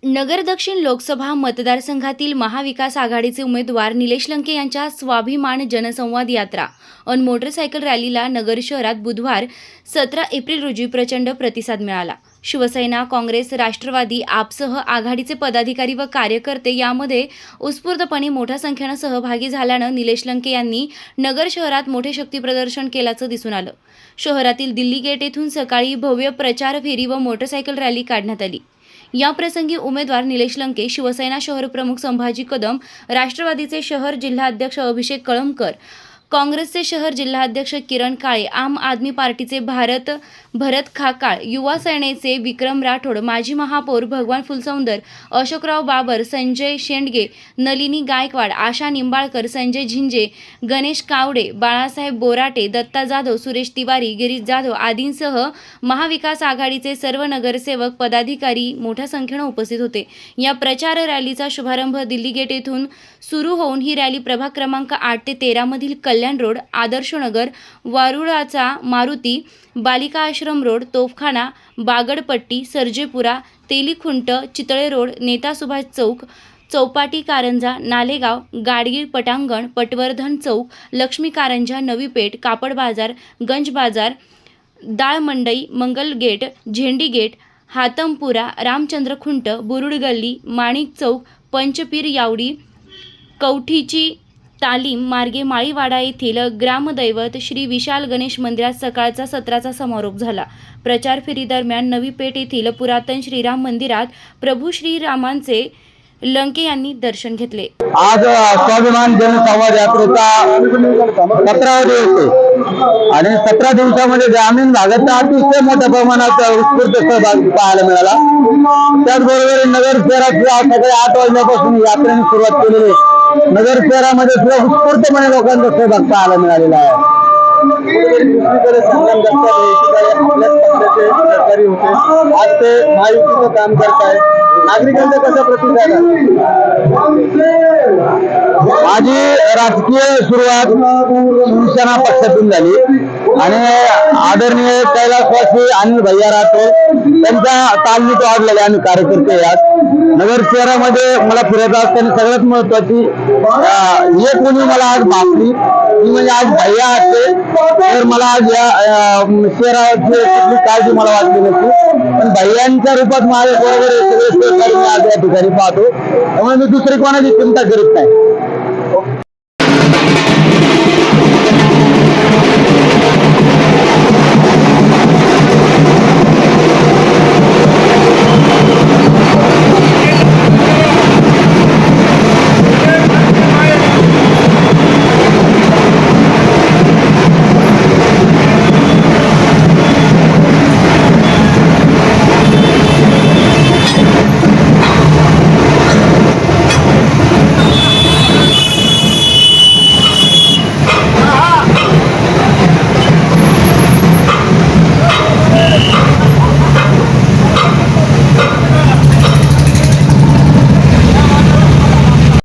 नगर दक्षिण लोकसभा मतदारसंघातील महाविकास आघाडीचे उमेदवार निलेश लंके यांच्या स्वाभिमान जनसंवाद यात्रा अन मोटरसायकल रॅलीला नगर शहरात बुधवार 17 एप्रिल रोजी प्रचंड प्रतिसाद मिळाला। शिवसेना, काँग्रेस, राष्ट्रवादी आपसह आघाडीचे पदाधिकारी व कार्यकर्ते यामध्ये उत्स्फूर्तपणे मोठ्या संख्येने सहभागी झाल्यानं निलेश लंके यांनी नगर शहरात मोठे शक्ती प्रदर्शन केल्याचं दिसून आलं। शहरातील दिल्ली गेट येथून सकाळी भव्य प्रचार फेरी व मोटरसायकल रॅली काढण्यात आली। या प्रसंगी उमेदवार निलेश लंके, शिवसेना शहर प्रमुख संभाजी कदम, राष्ट्रवादीचे शहर जिल्हाध्यक्ष अभिषेक कळमकर, काँग्रेसचे शहर जिल्हाध्यक्ष किरण काळे, आम आदमी पार्टीचे भरत खाकाळ, युवा सेनेचे विक्रम राठोड, माजी महापौर भगवान फुलसौंदर, अशोकराव बाबर, संजय शेंडगे, नलिनी गायकवाड, आशा निंबाळकर, संजय झिंजे, गणेश कावडे, बाळासाहेब बोराटे, दत्ता जाधव, सुरेश तिवारी, गिरीश जाधव आदींसह महाविकास आघाडीचे सर्व नगरसेवक पदाधिकारी मोठ्या संख्येने उपस्थित होते। या प्रचार रॅलीचा शुभारंभ दिल्ली गेट येथून सुरू होऊन ही रॅली प्रभाग क्रमांक 8 ते 13 मधील कल्याण रोड, आदर्श नगर, वारुळाचा मारुती, बालिका आश्रम रोड, तोफखाना, बागडपट्टी, सर्जेपुरा, तेलीखुंट, चितळे रोड, नेता सुभाष चौक, चौपाटी कारंजा, नालेगाव, गाडगीळ पटांगण, पटवर्धन चौक, लक्ष्मी कारंजा, नवी पेठ, कापड बाजार, गंज बाजार, दाळ मंडई, मंगल गेट, झेंडी गेट, हातमपुरा, रामचंद्र खुंट, बुरुड गल्ली, माणिक चौक, पंचपीर यावडी, कवठीची तालीम मार्गे माळीवाडा येथील ग्रामदैवत श्री विशाल गणेश मंदिरात सकाळचा सत्राचा समारोप झाला। प्रचार फेरी दरम्यान नवी पेठ येथील पुरातन श्रीराम मंदिरात प्रभू श्रीरामांचे लंके यांनी दर्शन घेतले। आज स्वाभिमान जनसंवाद यात्रेचा 17वा दिवस आहे आणि 17 दिवसामध्ये ग्रामीण भागाचा अतिशय मोठ्या प्रमाणात उत्स्फूर्त सहभाग पाहायला मिळाला। त्याचबरोबर नगर शहरात सकाळी 8 वाजल्यापासून यात्रेने सुरुवात केलेली आहे। नगर शहरामध्ये सुद्धा उत्स्फूर्तपणे लोकांचा सहभाग पाहायला मिळालेला आहे। दुसरीकडे संगम आपल्याच पक्षाचे सरकारी होते, आज ते महायुतीचं काम करत आहेत। नागरिकांचा कसा प्रतिसाद आहे? माझी राजकीय सुरुवात शिवसेना पक्षातून झाली आणि आदरणीय कैलासवासी अनिल भैया राठोड त्यांच्या तालमीत वाढलेले आम्ही कार्यकर्ते यात। नगर शहरामध्ये मला फिरत असताना सगळ्यात महत्वाची एक कोणी मला आज भासली ती म्हणजे आज भैया असते, तर मला आज या शहराची कुठली काळजी मला वाटली नसती, पण भैयांच्या रूपात माझ्या बरोबर सगळे सहकारी मी आज या ठिकाणी पाहतो, त्यामुळे मी दुसरी कोणाची चिंता करीत नाही।